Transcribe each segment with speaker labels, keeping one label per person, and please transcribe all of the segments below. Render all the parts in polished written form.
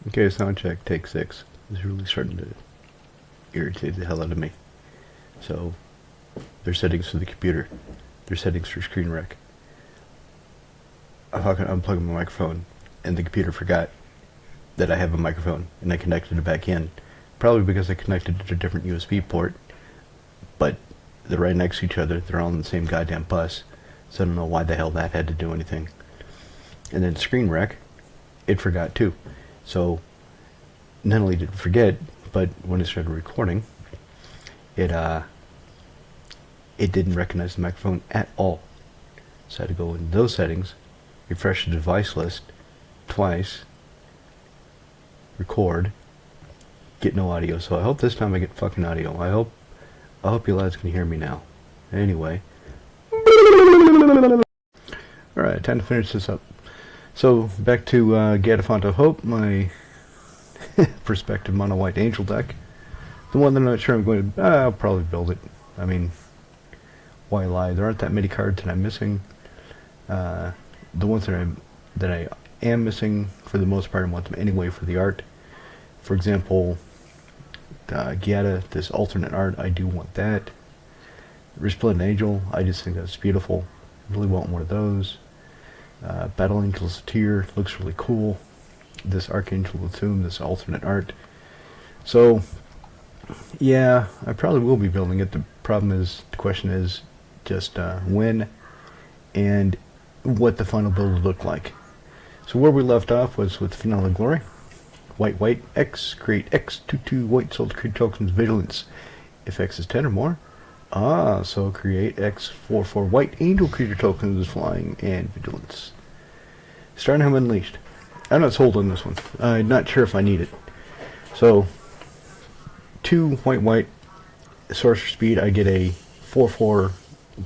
Speaker 1: Okay, sound check, take 6. This is really starting to irritate the hell out of me. So, there's settings for the computer. There's settings for screen rec. I'm unplugging my microphone, and the computer forgot that I have a microphone, and I connected it back in. Probably because I connected it to a different USB port, but they're right next to each other. They're all on the same goddamn bus, so I don't know why the hell that had to do anything. And then screen rec, it forgot too. So, not only did it forget, but when it started recording, it didn't recognize the microphone at all. So I had to go in those settings, refresh the device list twice, record, get no audio. So I hope this time I get fucking audio. I hope you lads can hear me now. Anyway. Alright, time to finish this up. So, back to Gatafonto Hope, my perspective mono white angel deck. The one that I'm not sure I'm going to... I'll probably build it. I mean, why lie? There aren't that many cards that I'm missing. The ones that I am missing, for the most part, I want them anyway for the art. For example, Giada, this alternate art, I do want that. Resplendent Angel, I just think that's beautiful. I really want one of those. Battle Angel Satyr looks really cool. This Archangel Lathum, this alternate art. So, yeah, I probably will be building it. The question is just when and what the final build would look like. So where we left off was with Finale Glory. White, X, create X, 2/2 white soul create tokens, vigilance. If X is 10 or more. So create X, 4/4 white angel creature tokens, flying, and vigilance. Starnheim Unleashed. I'm not sold on this one. I'm not sure if I need it. So, 2 white, sorcerer speed, I get a 4/4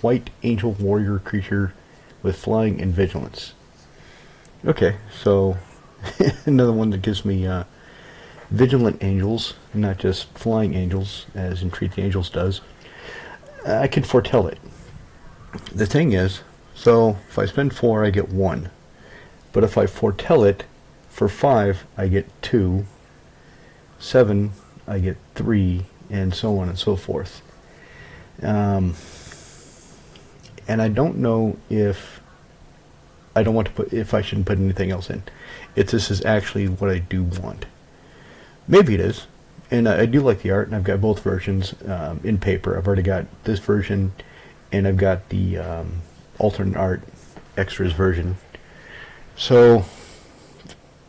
Speaker 1: white angel warrior creature with flying and vigilance. Okay, so another one that gives me vigilant angels, not just flying angels, as Entreat the Angels does. I can foretell it. The thing is, so if I spend 4, I get 1. But if I foretell it, for 5, I get 2. 7, I get 3, and so on and so forth. And I don't know if I don't want to put, if I shouldn't put anything else in. If this is actually what I do want. Maybe it is. And I do like the art, and I've got both versions in paper. I've already got this version, and I've got the alternate art extras version. So,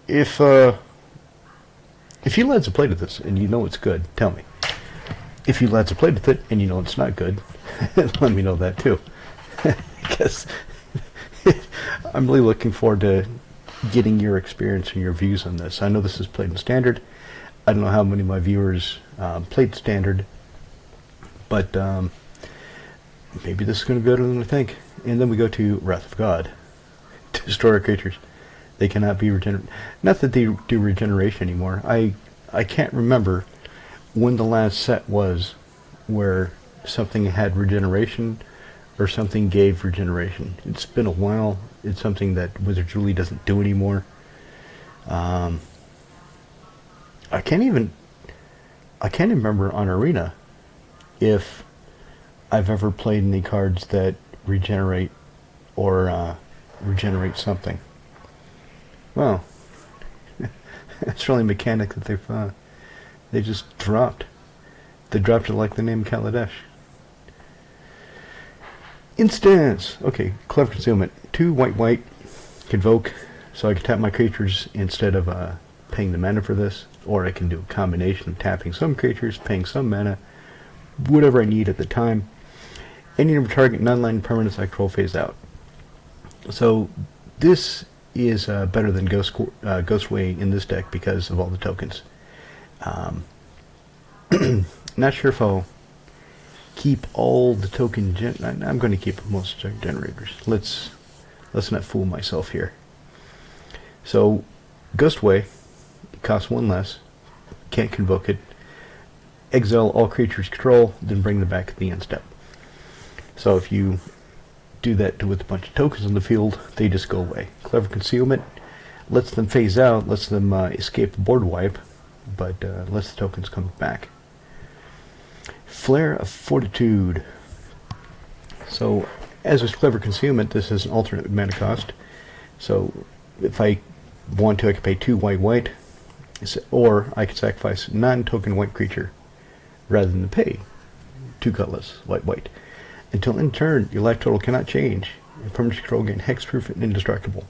Speaker 1: if you lads have played with this and you know it's good, tell me. If you lads have played with it and you know it's not good, let me know that too. Because I'm really looking forward to getting your experience and your views on this. I know this is played in Standard. I don't know how many of my viewers played Standard, but maybe this is going to be better than I think. And then we go to Wrath of God. Destroy our creatures. They cannot be regenerated. Not that they do regeneration anymore. I can't remember when the last set was where something had regeneration or something gave regeneration. It's been a while. It's something that Wizards really doesn't do anymore. I can't even remember on Arena if I've ever played any cards that regenerate or regenerate something. Well, it's really a mechanic that they just dropped. They dropped it like the name Kaladesh. Instance! Okay, Clever Concealment. 2 white, Convoke, so I can tap my creatures instead of paying the mana for this, or I can do a combination of tapping some creatures, paying some mana, whatever I need at the time. Any number target non-land permanents I control phase out. So this is better than Ghostway in this deck because of all the tokens. Not sure if I'll keep all the token I'm going to keep most generators. Let's not fool myself here. So Ghostway costs 1 less, can't convoke it, exile all creatures control, then bring them back at the end step. So if you do that with a bunch of tokens on the field, they just go away. Clever Concealment, Lets them phase out, lets them escape the board wipe, but lets the tokens come back. Flare of Fortitude. So, as with Clever Concealment, this is an alternate mana cost. So, if I want to, I can pay 2 white, or I can sacrifice a non-token white creature, rather than pay 2 colorless white. Until in turn, your life total cannot change, and permanent control gain hexproof and indestructible.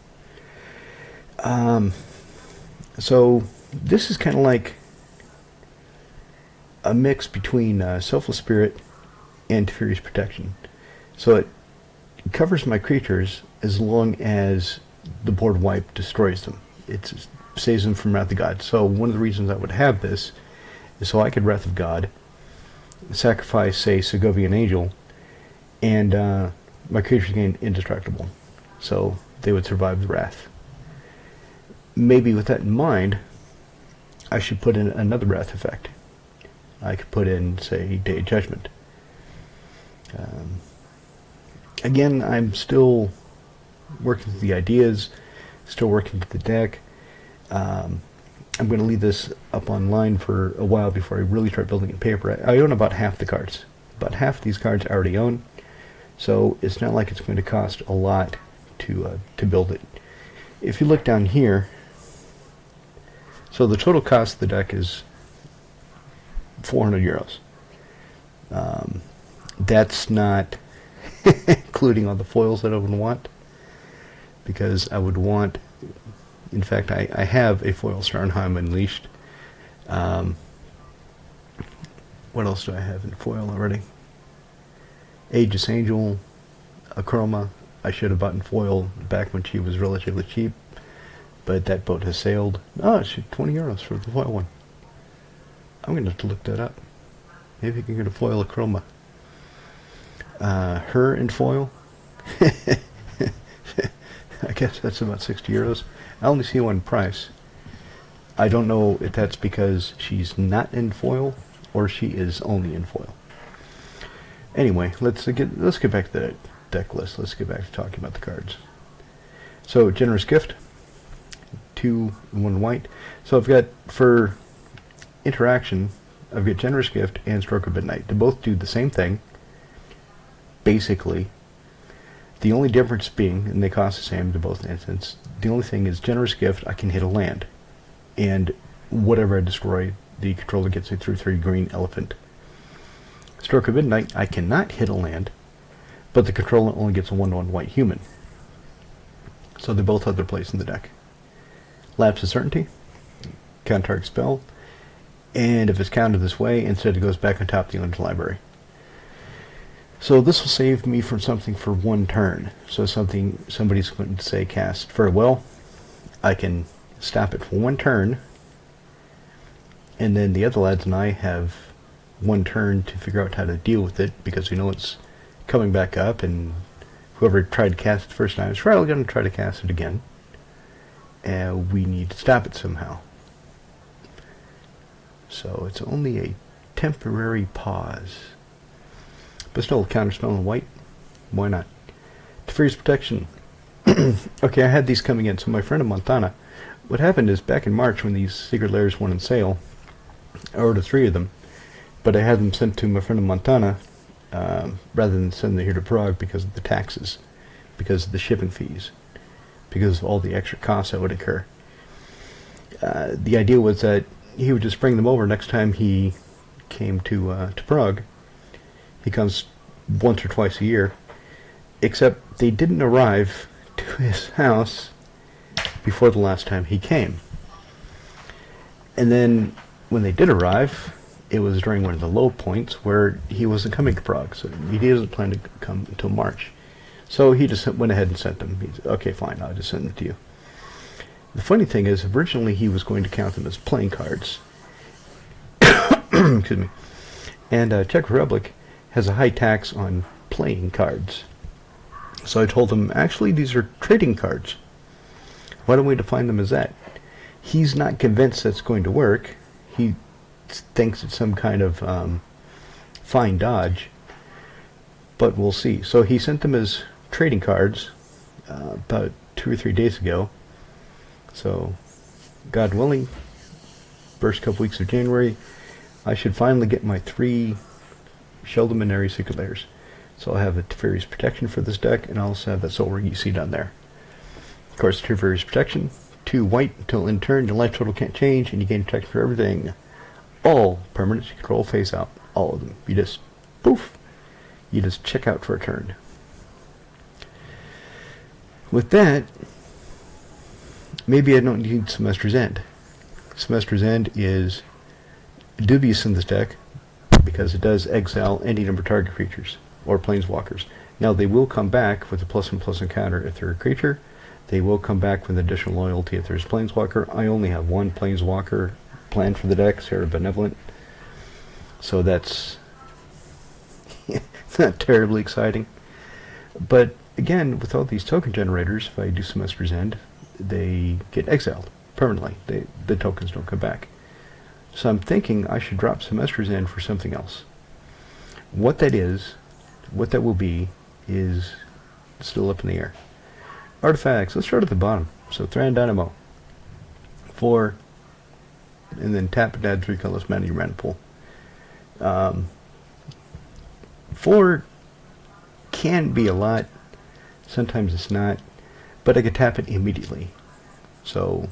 Speaker 1: So this is kind of like a mix between Selfless Spirit and Teferi's Protection. So it covers my creatures as long as the board wipe destroys them. It saves them from Wrath of God. So one of the reasons I would have this is so I could Wrath of God, sacrifice, say, Segovian Angel, and my creatures gain indestructible. So they would survive the Wrath. Maybe with that in mind, I should put in another Wrath effect. I could put in, say, Day of Judgment. Again, I'm still working through the ideas, still working with the deck. I'm going to leave this up online for a while before I really start building in paper. I own about half the cards. About half of these cards I already own, so it's not like it's going to cost a lot to build it. If you look down here, so the total cost of the deck is 400 euros. That's not including all the foils that I would want, because I would want, in fact, I have a foil Starnheim Unleashed. What else do I have in foil already? Aegis Angel, Achroma. I should have bought in foil back when she was relatively cheap, but that boat has sailed. Oh, it's 20 euros for the foil one. I'm going to have to look that up. Maybe I can get a foil Achroma. Her in foil. I guess that's about 60 euros. I only see one price. I don't know if that's because she's not in foil or she is only in foil. Anyway, let's get back to the deck list. Let's get back to talking about the cards. So, Generous Gift, 2 and 1 white. So I've got, for interaction, I've got Generous Gift and Stroke of Midnight. They both do the same thing, basically. The only difference being, and they cost the same to both instances, the only thing is Generous Gift, I can hit a land. And whatever I destroy, the controller gets a 3/3 green elephant. Stroke of Midnight, I cannot hit a land, but the controller only gets a 1/1 white human. So they both have their place in the deck. Lapse of Certainty, counter spell, and if it's countered this way, instead it goes back on top of the owner's library. So this will save me from something for 1 turn. So somebody's going to say cast Farewell. I can stop it for 1 turn, and then the other lads and I have 1 turn to figure out how to deal with it, because we know it's coming back up, and whoever tried to cast it the first time is probably going to try to cast it again. And we need to stop it somehow. So it's only a temporary pause. But still, counterspell in white. Why not? Teferi's Protection. Okay, I had these coming in. So my friend in Montana, what happened is back in March when these Secret Lairs went on sale, I ordered 3 of them, but I had them sent to my friend in Montana rather than send them here to Prague because of the taxes, because of the shipping fees, because of all the extra costs that would occur. The idea was that he would just bring them over next time he came to Prague. He comes once or twice a year, except they didn't arrive to his house before the last time he came. And then when they did arrive, it was during one of the low points where he wasn't coming to Prague, so he doesn't plan to come until March. So he just went ahead and sent them. He said, okay, fine, I'll just send them to you. The funny thing is, originally he was going to count them as playing cards. Excuse me. And Czech Republic has a high tax on playing cards. So I told him, actually, these are trading cards. Why don't we define them as that? He's not convinced that's going to work. He thinks it's some kind of fine dodge, but we'll see. So he sent them as trading cards about 2 or 3 days ago. So, God willing, first couple weeks of January, I should finally get my 3 Sheldon Maneri Secret Layers. So I'll have a Teferi's Protection for this deck, and I'll also have that Soul Ring you see down there. Of course, Teferi's Protection, 2 white until in turn, your life total can't change, and you gain protection for everything. All permanents you control face out. All of them. You just, poof, you just check out for a turn. With that, maybe I don't need Semester's End. Semester's End is dubious in this deck because it does exile any number of target creatures or planeswalkers. Now they will come back with a +1/+1 counter if they're a creature. They will come back with additional loyalty if there's planeswalker. I only have 1 planeswalker planned for the deck, Sarah Benevolent. So that's not terribly exciting. But again, with all these token generators, if I do Semester's End, they get exiled permanently. The tokens don't come back. So I'm thinking I should drop Semester's End for something else. What that is, what that will be, is still up in the air. Artifacts, let's start at the bottom. So Thran Dynamo. 4, and then tap and add 3 colorless mana to your mana pool. 4 can be a lot, sometimes it's not, but I could tap it immediately. So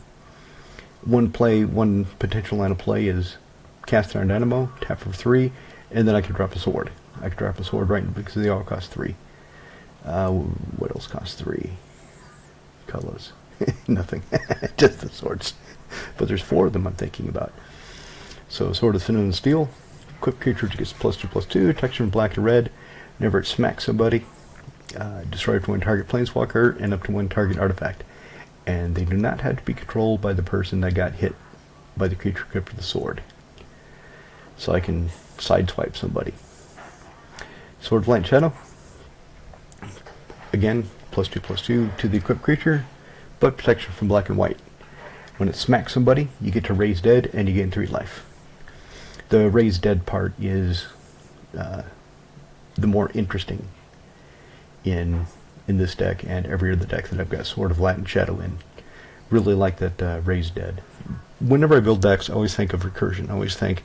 Speaker 1: one potential line of play is cast Thran Dynamo, tap for 3, and then I could drop a sword. I could drop a sword right because they all cost 3. What else costs 3? Colors. Nothing. Just the swords. But there's 4 of them I'm thinking about. So Sword of Thin and Steel. Equipped creature gets +2/+2. Texture in black and red. Whenever it smacks somebody, destroy up to 1 target planeswalker and up to 1 target artifact. And they do not have to be controlled by the person that got hit by the creature equipped with the sword. So I can sideswipe somebody. Sword of Light and Shadow. Again, +2/+2 to the equipped creature, but protection from black and white. When it smacks somebody, you get to raise dead, and you gain 3 life. The raise dead part is the more interesting in this deck and every other deck that I've got Sword of Light and Shadow in. Really like that raise dead. Whenever I build decks, I always think of recursion. I always think,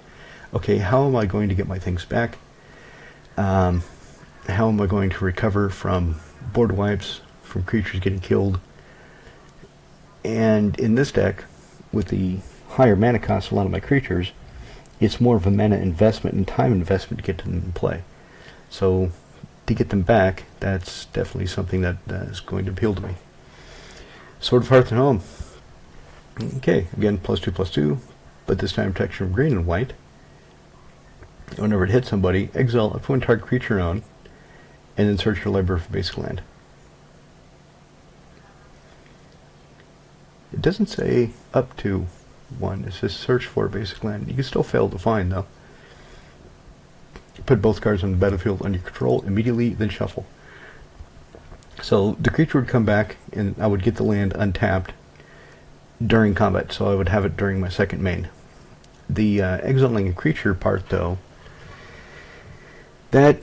Speaker 1: okay, how am I going to get my things back? How am I going to recover from board wipes, from creatures getting killed? And in this deck, with the higher mana cost of a lot of my creatures, it's more of a mana investment and time investment to get them in play. So to get them back, that's definitely something that is going to appeal to me. Sword of Hearth and Home. Okay, again, +2/+2, but this time protection from green and white. Whenever it hits somebody, exile up to 1 target creature own, and then search your library for basic land. It doesn't say up to 1, it says search for basic land. You can still fail to find, though. Put both cards on the battlefield under control immediately, then shuffle. So the creature would come back, and I would get the land untapped during combat, so I would have it during my second main. The exiling a creature part, though, that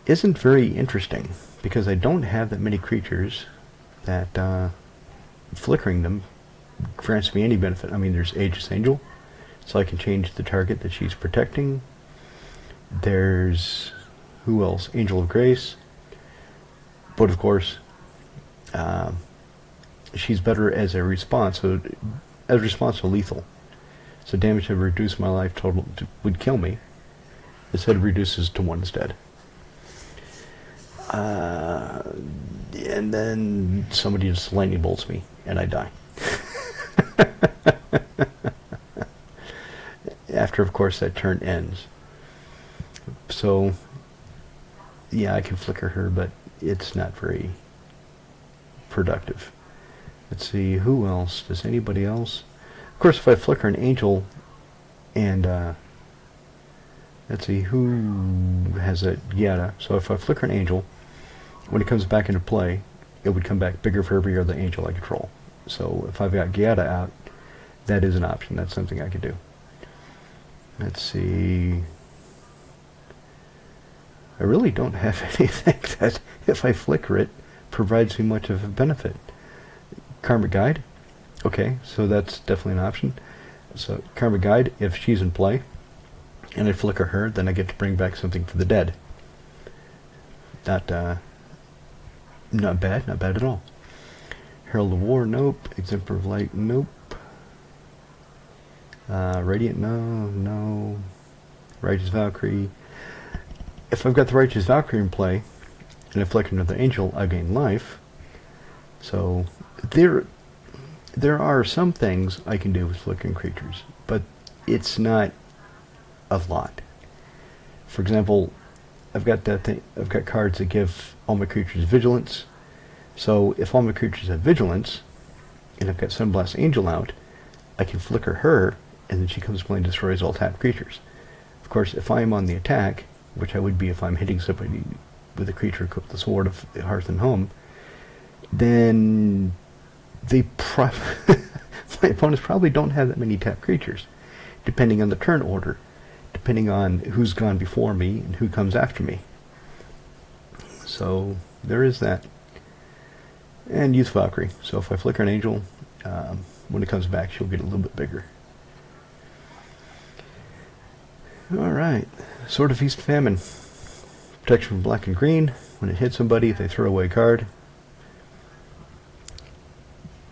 Speaker 1: isn't very interesting, because I don't have that many creatures that flickering them grants me any benefit. I mean, there's Aegis Angel, so I can change the target that she's protecting. There's, who else? Angel of Grace. But of course, she's better as a response, so as a response to lethal. So damage that would reduce my life total would kill me. Instead, it reduces to 1 instead. And then somebody just lightning bolts me, and I die. After, of course, that turn ends. So, yeah, I can flicker her, but it's not very productive. Let's see, who else? Does anybody else? Of course, if I flicker an angel, and let's see, who has a Giada? So if I flicker an angel, when it comes back into play, it would come back bigger for every other angel I control. So if I've got Giada out, that is an option. That's something I could do. Let's see. I really don't have anything that, if I flicker it, provides me much of a benefit. Karmic Guide. Okay, so that's definitely an option. So Karma Guide, if she's in play, and I flicker her, then I get to bring back something for the dead. Not bad, not bad at all. Herald of War, nope. Exemplar of Light, nope. Radiant, no. Righteous Valkyrie. If I've got the Righteous Valkyrie in play, and I flicker another angel, I gain life. So there are some things I can do with flickering creatures, but it's not a lot. For example, I've got cards that give all my creatures vigilance. So if all my creatures have vigilance, and I've got Sunblast Angel out, I can flicker her, and then she comes play and destroys all tapped creatures. Of course, if I am on the attack, which I would be if I'm hitting somebody with a creature equipped with the Sword of Hearth and Home, then my opponents probably don't have that many tapped creatures, depending on the turn order, depending on who's gone before me and who comes after me. So there is that. And Youth Valkyrie. So if I flicker an angel, when it comes back, she'll get a little bit bigger. Alright. Sword of Feast and Famine. Protection from black and green. When it hits somebody, they throw away a card.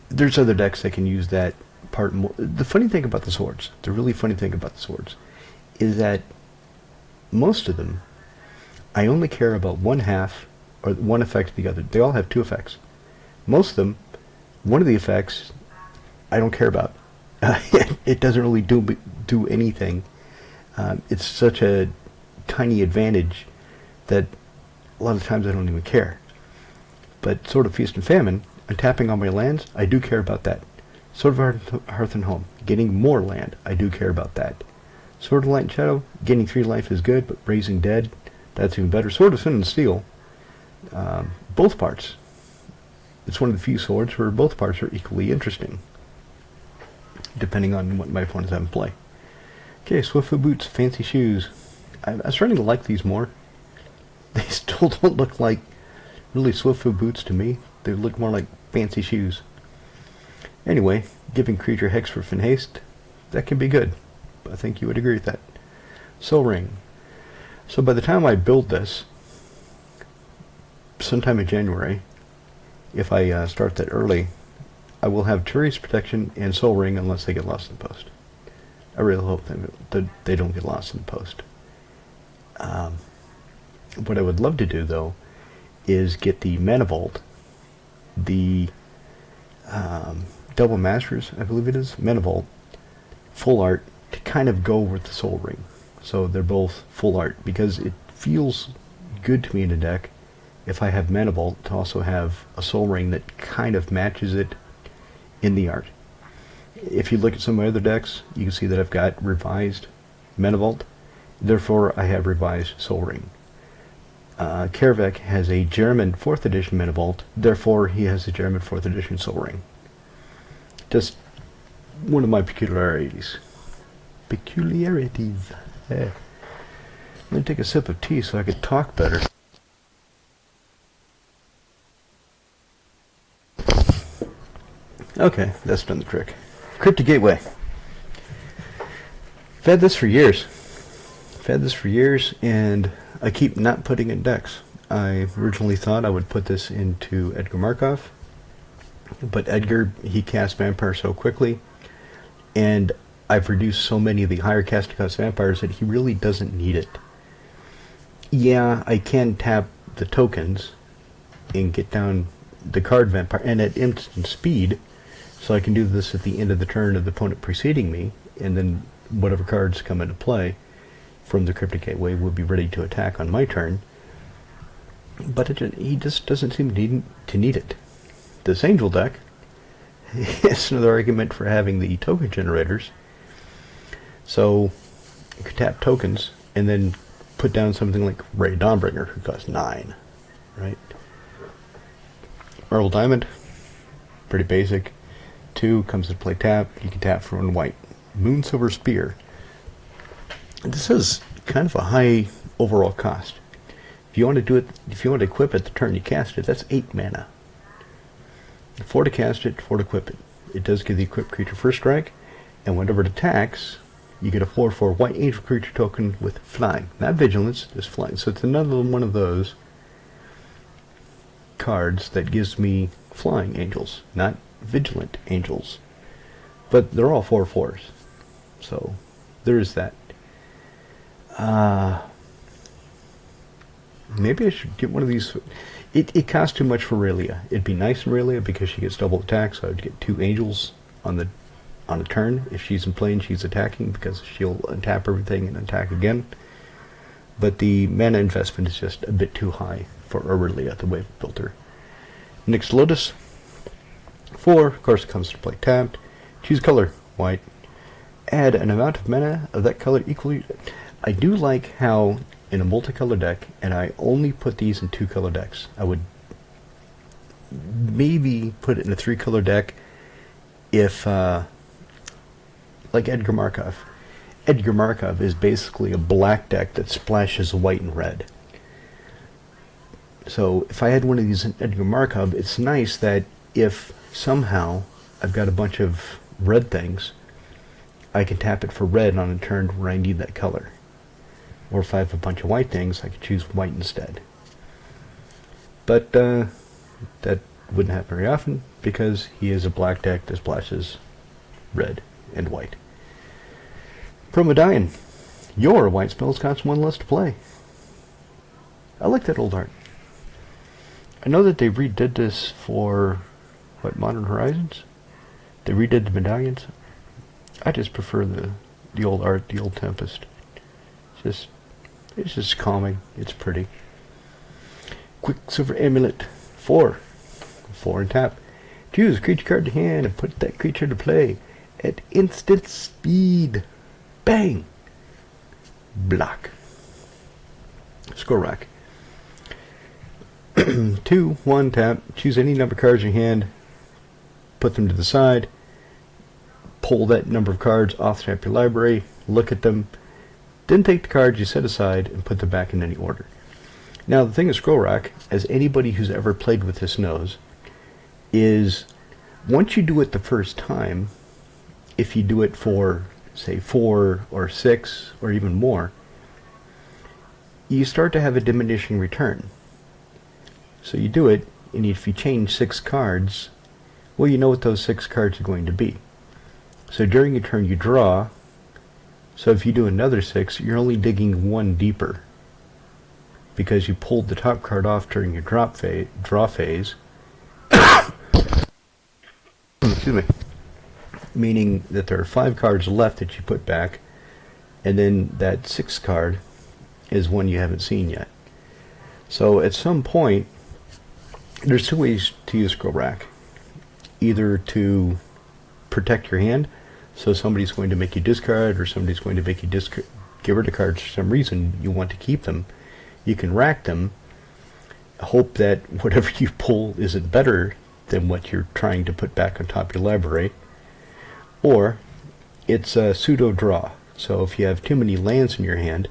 Speaker 1: There's other decks that can use that part more. The funny thing about the swords, the really funny thing about the swords, is that most of them, I only care about one half, or one effect or the other. They all have two effects. Most of them, one of the effects, I don't care about. It doesn't really do anything. It's such a tiny advantage that a lot of times I don't even care. But Sword of Feast and Famine, and tapping on my lands, I do care about that. Sword of Hearth and Home, getting more land, I do care about that. Sword of Light and Shadow, gaining 3 life is good, but raising dead, that's even better. Sword of Sin and Steel, both parts. It's one of the few swords where both parts are equally interesting, depending on what my opponents have in play. Okay, Swiftfoot Boots, Fancy Shoes. I'm starting to like these more. They still don't look like really Swiftfoot Boots to me. They look more like fancy shoes. Anyway, giving creature Hexproof and Haste, that can be good. I think you would agree with that. Soul Ring. So by the time I build this, sometime in January, if I start that early, I will have Turi's Protection and Soul Ring unless they get lost in the post. I really hope that they don't get lost in the post. What I would love to do, though, is get the Mana Vault, the Double Masters, I believe it is, Mana Vault, full art, to kind of go with the Soul Ring. So they're both full art, because it feels good to me in a deck if I have Mana Vault to also have a Soul Ring that kind of matches it in the art. If you look at some of my other decks, you can see that I've got revised Mana Vault, therefore I have revised Soul Ring. Karavek has a German 4th edition Mana Vault, therefore he has a German 4th edition Soul Ring. Just one of my peculiarities. Peculiarities. Yeah. I'm going to take a sip of tea so I can talk better. Okay, that's done the trick. Cryptic Gateway. I've had this for years. And I keep not putting in decks. I originally thought I would put this into Edgar Markov, but Edgar, he casts Vampire so quickly, and I've reduced so many of the higher casting cost vampires that he really doesn't need it. Yeah, I can tap the tokens and get down the card vampire, and at instant speed, so I can do this at the end of the turn of the opponent preceding me, and then whatever cards come into play from the Cryptic Gateway will be ready to attack on my turn. But he just doesn't seem to need it. This Angel deck is another argument for having the token generators. So you could tap tokens and then put down something like Ray Dawnbringer, who costs 9, right? Earl Diamond, pretty basic. 2 comes to play tap. You can tap for 1 white. Moonsilver Spear. This is kind of a high overall cost. If you want to do it, if you want to equip it the turn you cast it, that's 8 mana. 4 to cast it, 4 to equip it. it does give the equipped creature first strike, and whenever it attacks, you get a 4/4 white angel creature token with flying. Not vigilance, just flying. So it's another one of those cards that gives me flying angels, not vigilant angels. But they're all 4/4s. So there is that. Maybe I should get one of these. It costs too much for Aurelia. It'd be nice in Aurelia because she gets double attack, so I would get 2 angels on a turn. If she's in play and she's attacking, because she'll untap everything and attack again. But the mana investment is just a bit too high for Aurelia, the way we built her. Next, Lotus. 4, of course, it comes to play tapped. Choose color, white. Add an amount of mana of that color equally. I do like how in a multicolor deck, and I only put these in 2-color decks. I would maybe put it in a 3-color deck if, like Edgar Markov. Edgar Markov is basically a black deck that splashes white and red. So if I had one of these in Edgar Markov, it's nice that if somehow I've got a bunch of red things, I can tap it for red on a turn where I need that color. Or if I have a bunch of white things, I could choose white instead. But that wouldn't happen very often because he is a black deck that splashes red and white. Promedian. Your white spells cost 1 less to play. I like that old art. I know that they redid this for, what, Modern Horizons? They redid the medallions. I just prefer the old art, the old Tempest. It's just calming. It's pretty. Quicksilver Amulet. 4. 4 and tap. Choose a creature card to hand and put that creature to play at instant speed. Bang! Block. Score rack. 2, 1, tap. Choose any number of cards in your hand. Put them to the side. Pull that number of cards off the top of your library. Look at them. Then take the cards you set aside and put them back in any order. Now the thing with Scroll Rack, as anybody who's ever played with this knows, is once you do it the first time, if you do it for, say, 4 or 6 or even more, you start to have a diminishing return. So you do it, and if you change 6 cards, well, you know what those 6 cards are going to be. So during your turn you draw. So if you do another 6, you're only digging 1 deeper because you pulled the top card off during your draw phase. Excuse me. Meaning that there are 5 cards left that you put back, and then that 6th card is one you haven't seen yet. So at some point, there's 2 ways to use Scroll Rack. Either to protect your hand, so somebody's going to make you discard, or somebody's going to make you get rid of cards for some reason you want to keep them. You can rack them, hope that whatever you pull isn't better than what you're trying to put back on top of your library. Or it's a pseudo draw. So if you have too many lands in your hand,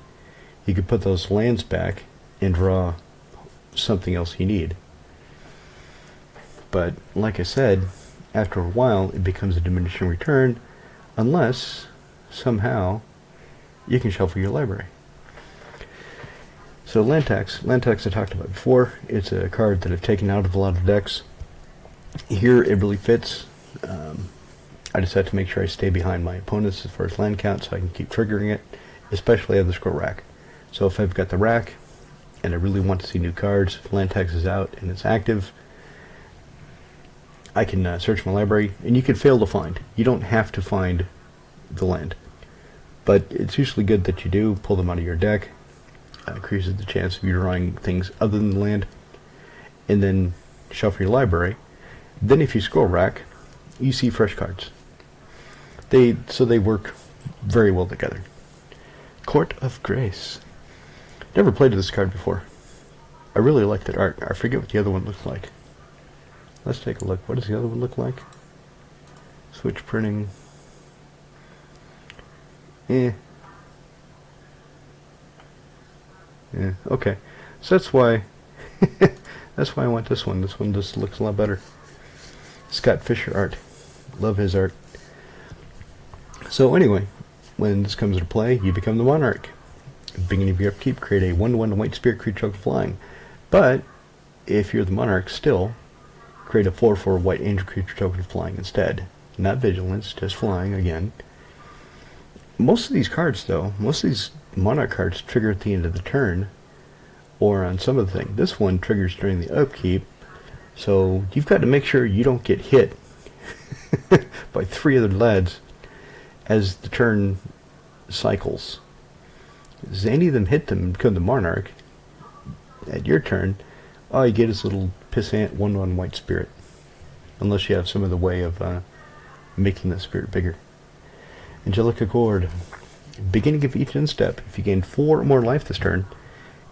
Speaker 1: you can put those lands back and draw something else you need. But like I said, after a while it becomes a diminishing return, unless somehow you can shuffle your library. So land tax I talked about before. It's a card that I've taken out of a lot of decks. Here it really fits. I just have to make sure I stay behind my opponents as far as land count so I can keep triggering it, especially on the Scroll Rack. So if I've got the rack and I really want to see new cards, if land tax is out and it's active, I can search my library, and you can fail to find. You don't have to find the land, but it's usually good that you do pull them out of your deck. Increases the chance of you drawing things other than the land, and then shuffle your library. Then if you Scroll Rack, you see fresh cards. So they work very well together. Court of Grace. Never played this card before. I really like that art. I forget what the other one looks like. Let's take a look. What does the other one look like? Switch printing. Yeah, okay. So that's why I want this one. This one just looks a lot better. Scott Fisher art. Love his art. So anyway, when this comes into play, you become the monarch. At the beginning of your upkeep, create a 1/1 white spirit creature token flying. But if you're the monarch still, create a 4/4 white angel creature token flying instead. Not vigilance, just flying again. Most of these cards, though, most of these monarch cards trigger at the end of the turn, or on some of the things. This one triggers during the upkeep, so you've got to make sure you don't get hit by 3 other lads as the turn cycles. As any of them hit them and become the monarch, at your turn, all you get is a little pissant 1/1 white spirit. Unless you have some other way of making that spirit bigger. Angelic Accord. Beginning of each end step, if you gain 4 or more life this turn,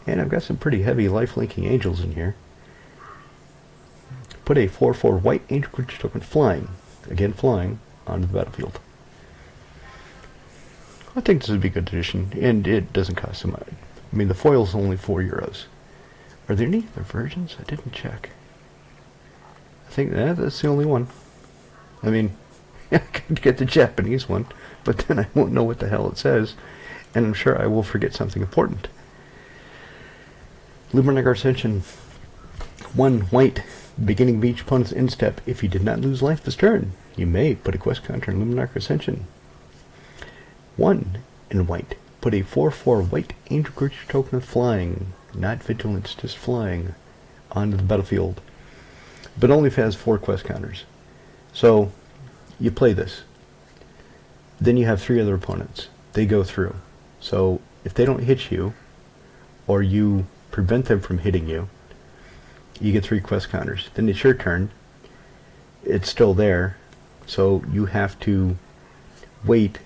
Speaker 1: and I've got some pretty heavy life-linking angels in here, put a 4/4 white angel creature token flying, again flying, onto the battlefield. I think this would be a good addition, and it doesn't cost so much. I mean, the foil's only €4. Are there any other versions? I didn't check. I think that's the only one. I mean, I could get the Japanese one, but then I won't know what the hell it says, and I'm sure I will forget something important. Luminarch Ascension. 1 white. Beginning of each opponent's end step. If you did not lose life this turn, you may put a quest counter in Luminarch Ascension. 1 in white. Put a 4/4 white angel creature token of flying, not vigilance, just flying, onto the battlefield. But only if it has 4 quest counters. So, you play this. Then you have 3 other opponents. They go through. So, if they don't hit you, or you prevent them from hitting you, you get 3 quest counters. Then it's your turn. It's still there. So, you have to wait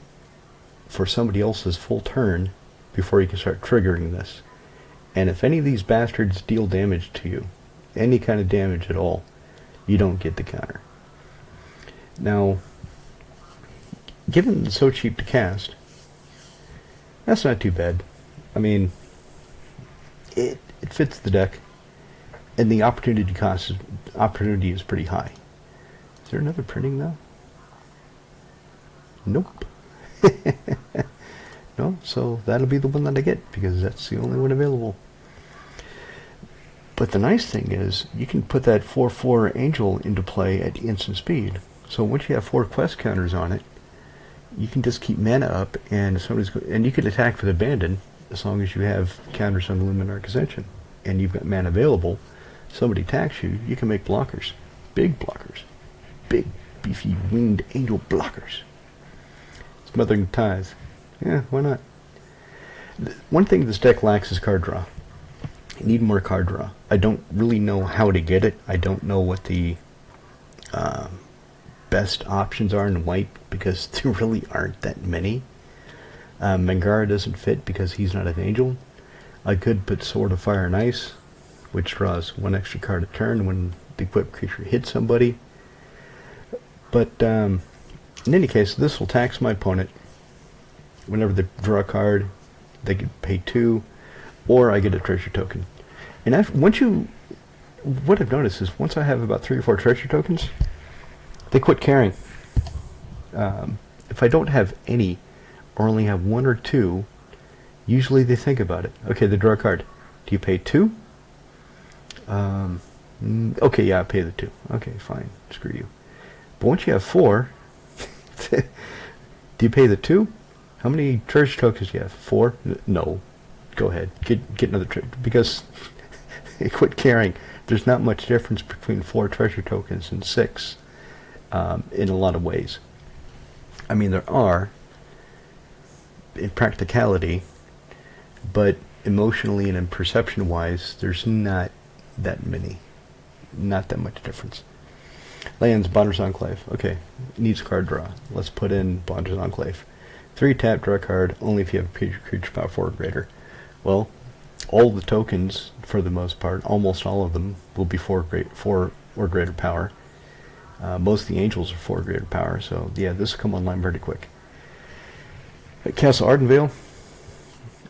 Speaker 1: for somebody else's full turn before you can start triggering this. And if any of these bastards deal damage to you, any kind of damage at all, you don't get the counter. Now, given it's so cheap to cast, that's not too bad. I mean, it fits the deck, and the opportunity is pretty high. Is there another printing though? Nope. No, so that'll be the one that I get, because that's the only one available. But the nice thing is, you can put that 4/4 angel into play at instant speed. So once you have 4 quest counters on it, you can just keep mana up, and and you can attack with abandon as long as you have counters on the Luminarch Ascension, and you've got mana available. Somebody attacks you, you can make blockers, big beefy winged angel blockers. Smothering ties. Yeah, why not? One thing this deck lacks is card draw. You need more card draw. I don't really know how to get it. I don't know what the best options are in white, because there really aren't that many. Mangara doesn't fit because he's not an angel. I could put Sword of Fire and Ice, which draws 1 extra card a turn when the equipped creature hits somebody. But in any case, this will tax my opponent. Whenever they draw a card, they can pay 2, or I get a treasure token. And what I've noticed is, once I have about 3 or 4 treasure tokens, they quit caring. If I don't have any, or only have 1 or 2, usually they think about it. Okay, they draw a card. Do you pay 2? Okay, yeah, I pay the 2. Okay, fine, screw you. But once you have 4, do you pay the 2? How many treasure tokens do you have? 4? No. Go ahead. Get another treasure. Because they quit caring. There's not much difference between 4 treasure tokens and 6 in a lot of ways. I mean, there are in practicality, but emotionally and in perception-wise, there's not that many. Not that much difference. Lands, Bonder's Enclave. Okay, needs card draw. Let's put in Bonder's Enclave. 3 tap, draw a card, only if you have a creature power 4 or greater. Well, all the tokens, for the most part, almost all of them, will be 4 or greater power. Most of the angels are 4 or greater power, so yeah, this will come online pretty quick. Castle Ardenvale.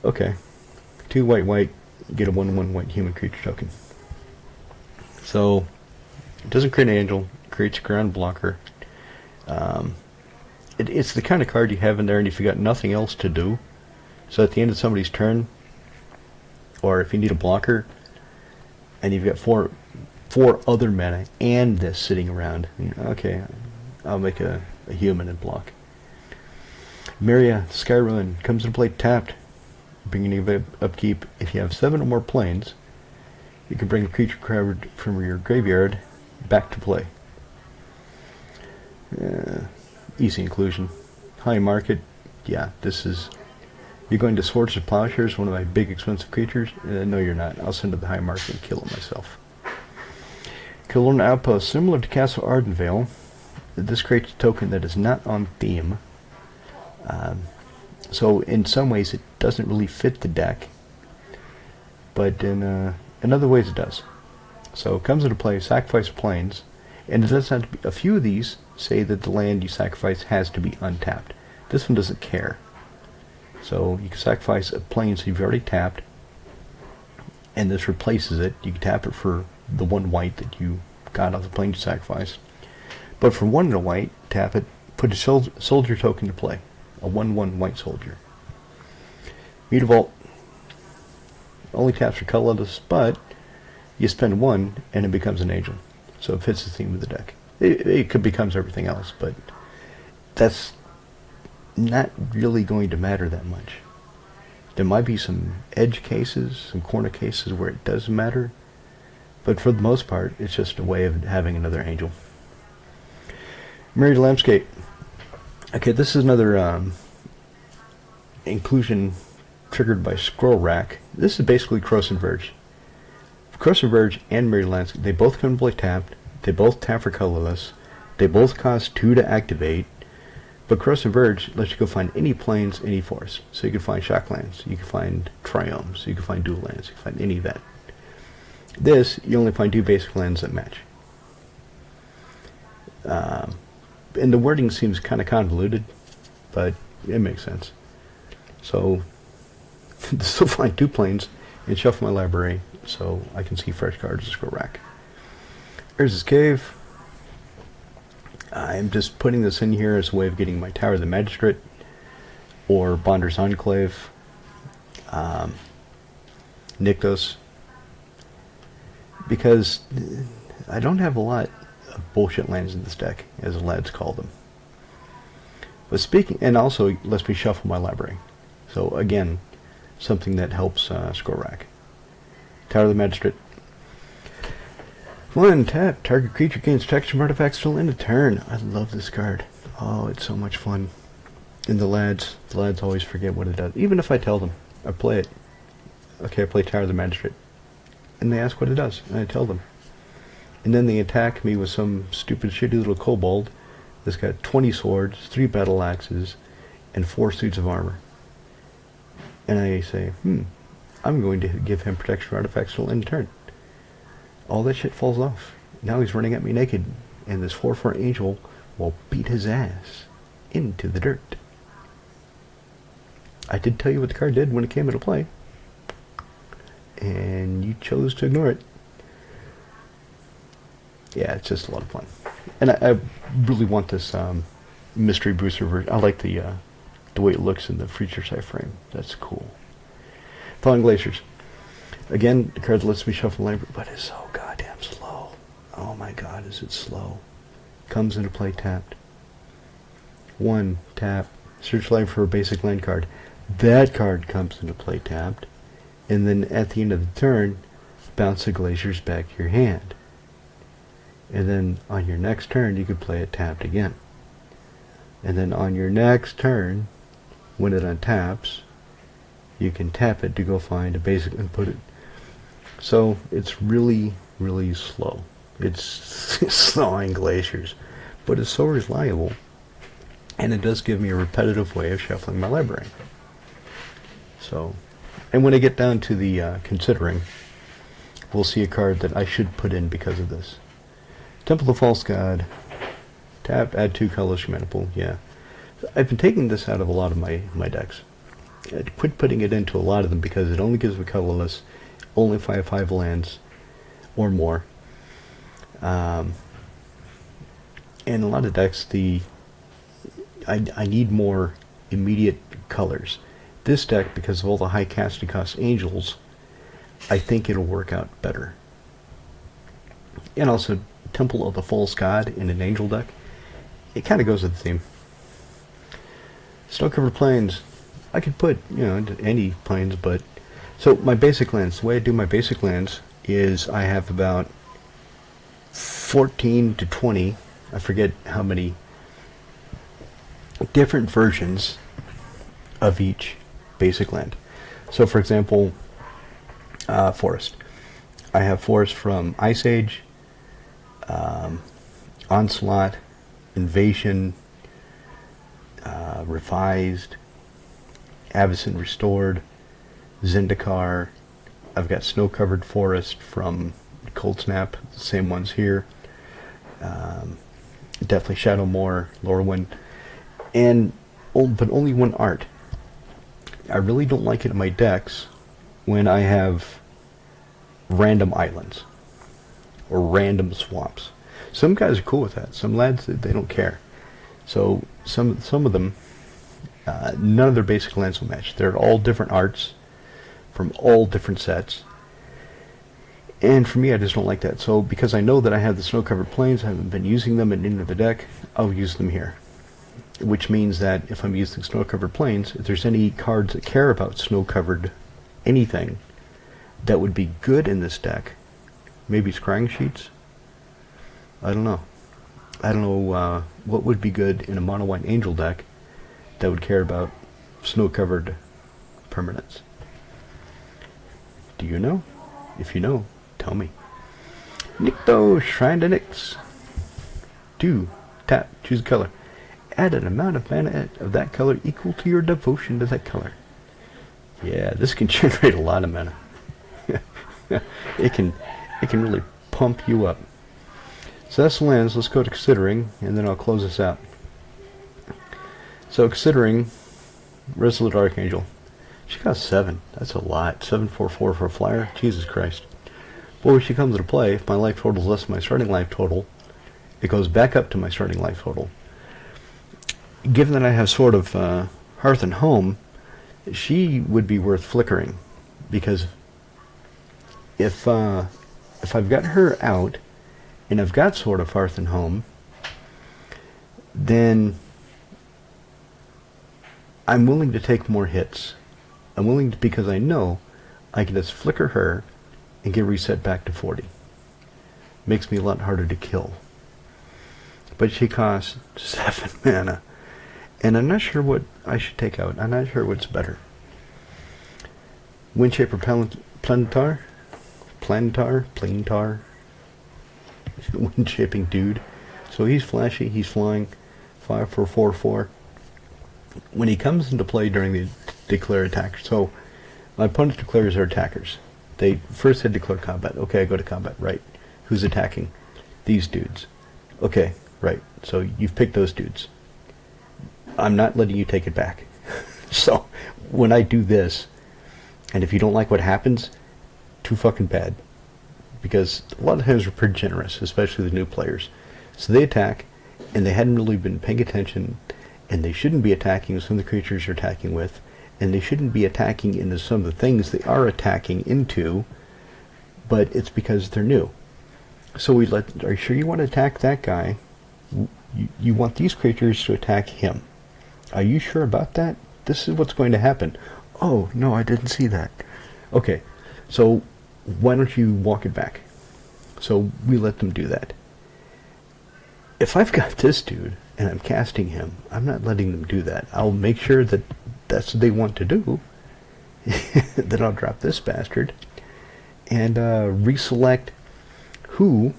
Speaker 1: Okay. 2 white, get a 1/1 white human creature token. So, it doesn't create an angel, creates a ground blocker. It's the kind of card you have in there, and if you got nothing else to do, so at the end of somebody's turn, or if you need a blocker, and you've got four other mana and this sitting around, okay, I'll make a human and block. Myria, Skyruin, comes into play tapped, beginning upkeep. If you have 7 or more planes, you can bring a creature card from your graveyard back to play. Easy inclusion. High market, yeah, this is... You're going to Swords of Plowshares, one of my big expensive creatures? No, you're not. I'll send it to the high market and kill it myself. Kilorn Outpost, similar to Castle Ardenvale. This creates a token that is not on theme. So in some ways it doesn't really fit the deck, but in other ways it does. So it comes into play, sacrifice planes, and it doesn't have to be, a few of these say that the land you sacrifice has to be untapped. This one doesn't care. So you can sacrifice a plane so you've already tapped, and this replaces it. You can tap it for the 1 white that you got off the plane you sacrificed. But for 1 and a white, tap it, put a soldier token to play. A 1/1 white soldier. Mutavault only taps for colorless, but you spend 1 and it becomes an angel. So it fits the theme of the deck. It could becomes everything else, but that's not really going to matter that much. There might be some edge cases, some corner cases where it does matter, but for the most part, it's just a way of having another angel. Myriad Landscape. Okay, this is another inclusion triggered by Scroll Rack. This is basically Cross and Verge. Cross and Verge and Myriad Landscape, they both come to play tapped. They both tap for colorless. They both cost 2 to activate. But Cross and Verge lets you go find any planes, any force. So you can find Shocklands, you can find Triomes, you can find Dual Lands, you can find any of that. This, you only find 2 basic lands that match. And the wording seems kind of convoluted, but it makes sense. So, still find 2 planes and shuffle my library so I can see fresh cards to Scroll Rack. Here's Cave. I'm just putting this in here as a way of getting my Tower of the Magistrate or Bonder's Enclave, Nykthos, because I don't have a lot of bullshit lands in this deck, as the lads call them. But speaking, and also lets me shuffle my library. So again, something that helps Scroll Rack. Tower of the Magistrate. 1 tap, target creature gains protection from artifacts till end of turn. I love this card. Oh, it's so much fun. And the lads always forget what it does. Even if I tell them, I play it. Okay, I play Tower of the Magistrate. And they ask what it does, and I tell them. And then they attack me with some stupid shitty little kobold that's got 20 swords, 3 battle axes, and 4 suits of armor. And I say, I'm going to give him protection from artifacts till end turn. All that shit falls off. Now he's running at me naked, and this 4/4 angel will beat his ass into the dirt. I did tell you what the card did when it came into play, and you chose to ignore it. Yeah, it's just a lot of fun. And I really want this Mystery Booster version. I like the way it looks in the Feature Sight frame. That's cool. Falling Glaciers. Again, the card lets me shuffle library, but it's so goddamn slow. Oh my god, is it slow. Comes into play tapped. 1, tap. Search library for a basic land card. That card comes into play tapped. And then at the end of the turn, bounce the Glaciers back to your hand. And then on your next turn, you could play it tapped again. And then on your next turn, when it untaps, you can tap it to go find a basic and put it. So it's really, really slow. It's slowing Glaciers, but it's so reliable, and it does give me a repetitive way of shuffling my library. So, and when I get down to the considering, we'll see a card that I should put in because of this. Temple of False God. Tap, add 2 colors from Maniple. Yeah. I've been taking this out of a lot of my decks. I quit putting it into a lot of them because it only gives me colorless, only 5/5 lands or more. In a lot of decks, the I need more immediate colors. This deck, because of all the high casting cost angels, I think it'll work out better. And also, Temple of the False God in an angel deck, it kind of goes with the theme. Snow-covered plains, I could put, any plains, but... So, my basic lands, the way I do my basic lands is I have about 14 to 20, I forget how many, different versions of each basic land. So, for example, forest. I have forest from Ice Age, Onslaught, Invasion, Revised, Avacyn Restored, Zendikar. I've got Snow-Covered Forest from Cold Snap, the same ones here. Definitely Shadowmoor, Lorwyn, and but only one art. I really don't like it in my decks when I have random islands or random swamps. Some guys are cool with that. Some lads, they don't care. So some of them, none of their basic lands will match. They're all different arts from all different sets. And for me, I just don't like that. So because I know that I have the snow-covered plains, I haven't been using them in any of the deck, I'll use them here. Which means that if I'm using snow-covered plains, if there's any cards that care about snow-covered anything that would be good in this deck, maybe scrying sheets? I don't know. I don't know what would be good in a mono-white angel deck that would care about snow-covered permanents. Do you know? If you know, tell me. Nykthos, Shrine to Nyx. 2, tap, choose a color. Add an amount of mana of that color equal to your devotion to that color. Yeah, this can generate a lot of mana. It can really pump you up. So that's the lands. Let's go to Considering, and then I'll close this out. So Considering, Resolute Archangel. She got 7. That's a lot. 7/4/4 for a flyer. Jesus Christ. Boy, when she comes into play, if my life total is less than my starting life total, it goes back up to my starting life total. Given that I have sort of Hearth and Home, she would be worth flickering, because if I've got her out and I've got sort of Hearth and Home, then I'm willing to take more hits. I'm willing to, because I know I can just flicker her and get reset back to 40. Makes me a lot harder to kill. But she costs 7 mana. And I'm not sure what I should take out. I'm not sure what's better. Windshaper Planetar? Windshaping dude. So he's flashy, he's flying. 5/4/4/4. When he comes into play during the declare attack, so my opponent declares their attackers. They first had declare combat. Okay, I go to combat, right. Who's attacking? These dudes. Okay, right. So you've picked those dudes. I'm not letting you take it back. So when I do this, and if you don't like what happens, too fucking bad. Because a lot of times we're pretty generous, especially the new players. So they attack, and they hadn't really been paying attention, and they shouldn't be attacking some of the creatures you're attacking with, and they shouldn't be attacking into some of the things they are attacking into, but it's because they're new. So we let, are you sure you want to attack that guy? You want these creatures to attack him. Are you sure about that? This is what's going to happen. Oh, no, I didn't see that. Okay, so why don't you walk it back? So we let them do that. If I've got this dude and I'm casting him, I'm not letting them do that. I'll make sure that that's what they want to do. Then I'll drop this bastard and reselect who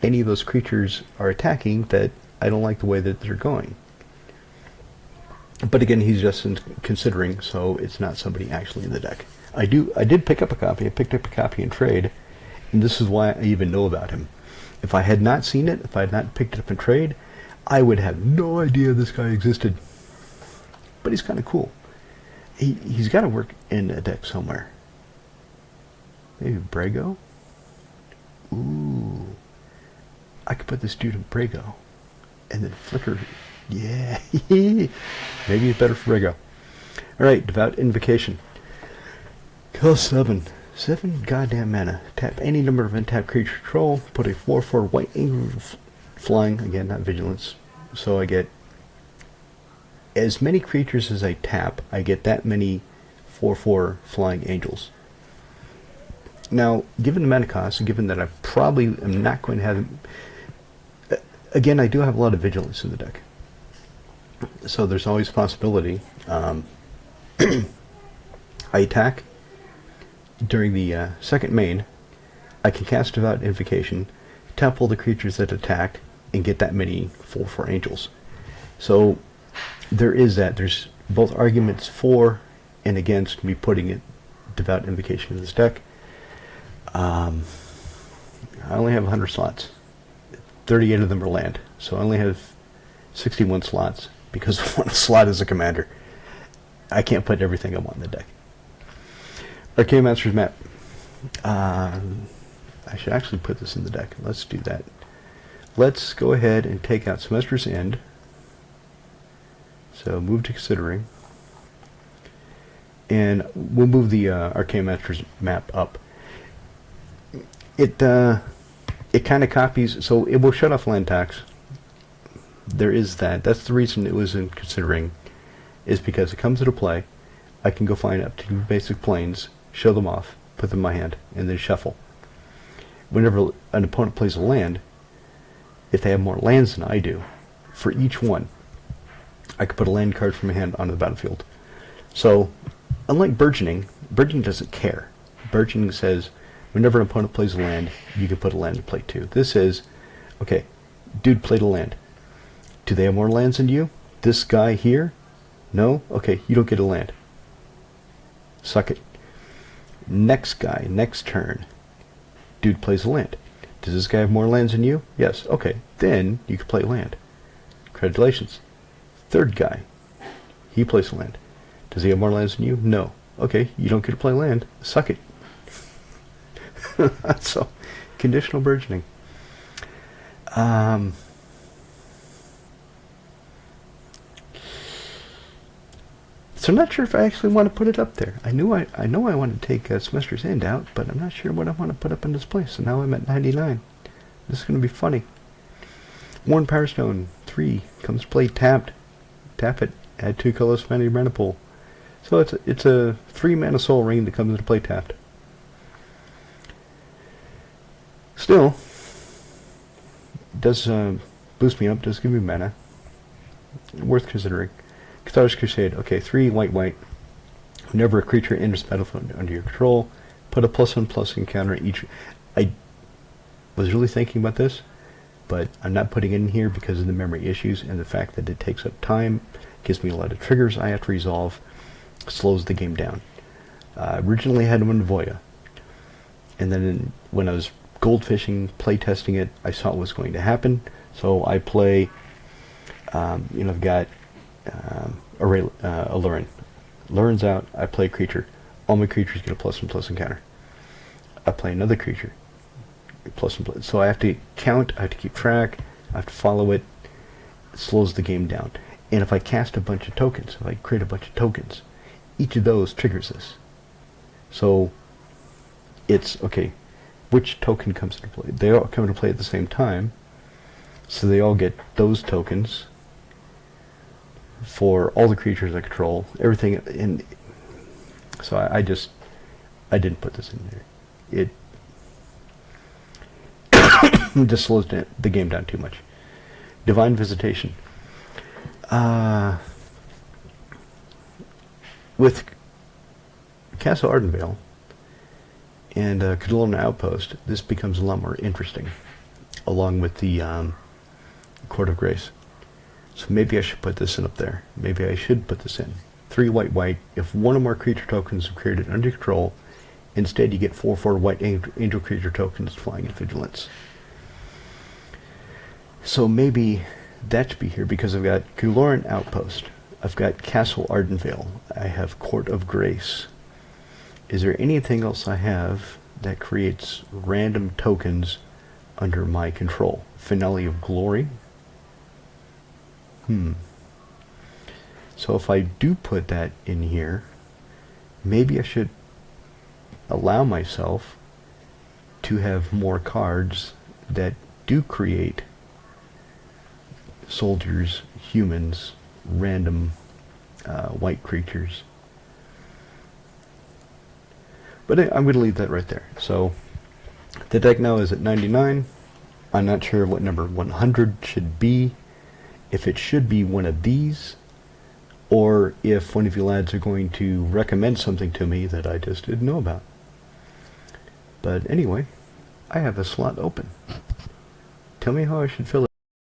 Speaker 1: any of those creatures are attacking that I don't like the way that they're going. But again, he's just Considering, so it's not somebody actually in the deck. I did pick up a copy. I picked up a copy in trade, and this is why I even know about him. If I had not seen it, if I had not picked it up in trade, I would have no idea this guy existed. But he's kind of cool. He's got to work in a deck somewhere. Maybe Brago? Ooh. I could put this dude in Brago, and then flicker Yeah. Maybe it's better for Rego. Alright, Devout Invocation. Cost 7. 7 goddamn mana. Tap any number of untapped creature control. Put a 4/4 white angel flying. Again, not vigilance. So I get as many creatures as I tap. I get that many 4/4 flying angels. Now, given the mana cost, and given that I probably am not going to have... Again, I do have a lot of vigilance in the deck. So there's always a possibility. I attack. During the second main, I can cast Devout Invocation, tap all the creatures that attacked, and get that many 4/4 angels. So there is that. There's both arguments for and against me putting it Devout Invocation in this deck. I only have 100 slots. 38 of them are land, so I only have 61 slots because one slot is a commander. I can't put everything I want in the deck. Arcane Masters map. I should actually put this in the deck. Let's do that. Let's go ahead and take out Semester's End. So move to Considering. And we'll move the Arcane Masters map up. It kind of copies, so it will shut off land tax. There is that. That's the reason it was in Considering, is because it comes into play. I can go find up to basic planes, show them off, put them in my hand, and then shuffle. Whenever an opponent plays a land, if they have more lands than I do, for each one, I could put a land card from my hand onto the battlefield. So, unlike Burgeoning doesn't care. Burgeoning says, whenever an opponent plays a land, you can put a land in play too. This is, okay, dude played a land. Do they have more lands than you? This guy here? No? Okay, you don't get a land. Suck it. Next guy, next turn. Dude plays a land. Does this guy have more lands than you? Yes. Okay, then you can play land. Congratulations. Third guy. He plays a land. Does he have more lands than you? No. Okay, you don't get to play land. Suck it. So, conditional burgeoning. So I'm not sure if I actually want to put it up there. I know I want to take Semester's End out, but I'm not sure what I want to put up in this place. So now I'm at 99. This is going to be funny. Worn Power Stone 3 comes to play tapped. Tap it. Add 2 colors from any mana pool. So it's a 3 mana Soul Ring that comes into play tapped. Still, it does boost me up. Does give me mana. Worth considering. Cathar's Crusade. Okay, 3 white. Whenever a creature enters the battlefield under your control, put a +1/+1 encounter each. I was really thinking about this, but I'm not putting it in here because of the memory issues and the fact that it takes up time, gives me a lot of triggers I have to resolve, slows the game down. Originally I had one Voya, and then when I was goldfishing, playtesting it, I saw what was going to happen, so I play, I've got Allurin. Allurin's out, I play a creature. All my creatures get a +1/+1 encounter. I play another creature. +1/+1. So I have to count, I have to keep track, I have to follow it. It slows the game down. And if I cast a bunch of tokens, if I create a bunch of tokens, each of those triggers this. So it's, okay, which token comes into play? They all come into play at the same time, so they all get those tokens for all the creatures I control, everything, and so I didn't put this in there. It just slows the game down too much. Divine Visitation. With Castle Ardenvale and Cadolina Outpost, this becomes a lot more interesting, along with the Court of Grace. So maybe I should put this in up there. Maybe I should put this in. 3 white. If one or more creature tokens are created under control, instead you get 4/4 white angel creature tokens flying in vigilance. So maybe that should be here because I've got Cadolina Outpost. I've got Castle Ardenvale. I have Court of Grace. Is there anything else I have that creates random tokens under my control? Finale of Glory. So if I do put that in here, maybe I should allow myself to have more cards that do create soldiers, humans, random white creatures. But I'm going to leave that right there. So the deck now is at 99. I'm not sure what number 100 should be. If it should be one of these, or if one of you lads are going to recommend something to me that I just didn't know about. But anyway, I have a slot open. Tell me how I should fill it.